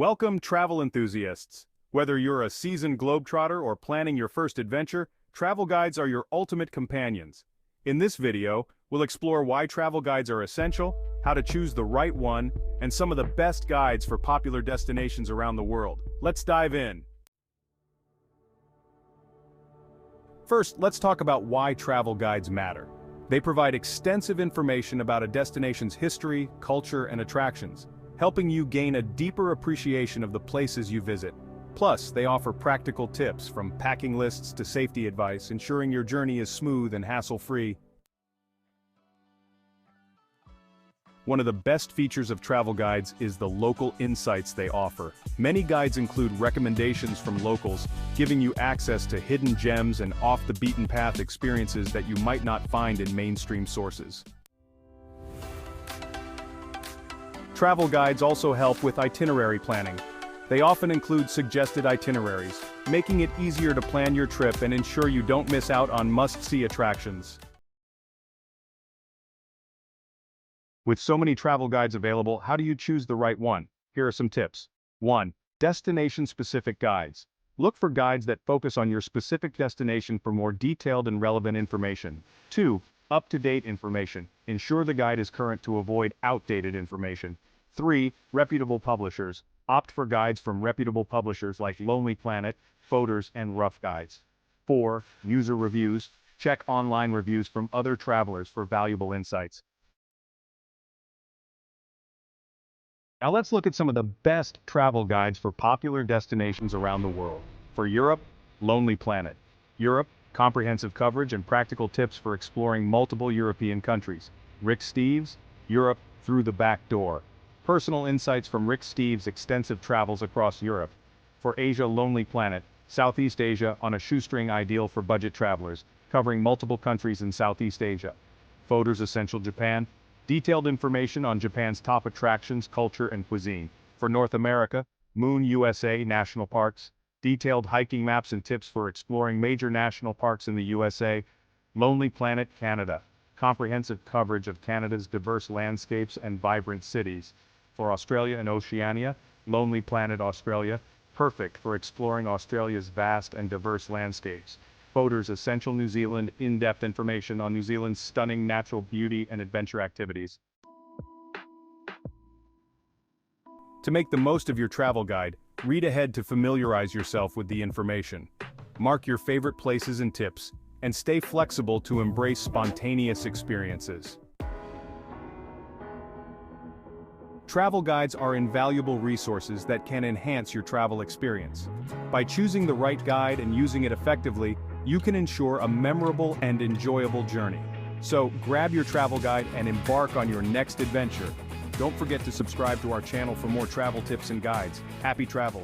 Welcome, travel enthusiasts. Whether you're a seasoned globetrotter or planning your first adventure, travel guides are your ultimate companions. In this video, we'll explore why travel guides are essential, how to choose the right one, and some of the best guides for popular destinations around the world. Let's dive in. First, let's talk about why travel guides matter. They provide extensive information about a destination's history, culture, and attractions, helping you gain a deeper appreciation of the places you visit. Plus, they offer practical tips from packing lists to safety advice, ensuring your journey is smooth and hassle-free. One of the best features of travel guides is the local insights they offer. Many guides include recommendations from locals, giving you access to hidden gems and off-the-beaten-path experiences that you might not find in mainstream sources. Travel guides also help with itinerary planning. They often include suggested itineraries, making it easier to plan your trip and ensure you don't miss out on must-see attractions. With so many travel guides available, how do you choose the right one? Here are some tips. 1. Destination-specific guides. Look for guides that focus on your specific destination for more detailed and relevant information. 2. Up-to-date information. Ensure the guide is current to avoid outdated information. 3. Reputable publishers. Opt for guides from reputable publishers like Lonely Planet, Photos, and Rough Guides. 4. User reviews. Check online reviews from other travelers for valuable insights. Now let's look at some of the best travel guides for popular destinations around the world. For Europe, Lonely Planet. Europe, comprehensive coverage and practical tips for exploring multiple European countries. Rick Steves, Europe through the back door. Personal insights from Rick Steves' extensive travels across Europe. For Asia, Lonely Planet. Southeast Asia on a shoestring, ideal for budget travelers, covering multiple countries in Southeast Asia. Photos Essential Japan. Detailed information on Japan's top attractions, culture, and cuisine. For North America, Moon USA National Parks. Detailed hiking maps and tips for exploring major national parks in the USA. Lonely Planet Canada. Comprehensive coverage of Canada's diverse landscapes and vibrant cities. For Australia and Oceania, Lonely Planet Australia. Perfect for exploring Australia's vast and diverse landscapes. Photos Essential New Zealand, in-depth information on New Zealand's stunning natural beauty and adventure activities. To make the most of your travel guide, read ahead to familiarize yourself with the information. Mark your favorite places and tips, and stay flexible to embrace spontaneous experiences. Travel guides are invaluable resources that can enhance your travel experience. By choosing the right guide and using it effectively, you can ensure a memorable and enjoyable journey. So, grab your travel guide and embark on your next adventure. Don't forget to subscribe to our channel for more travel tips and guides. Happy travels!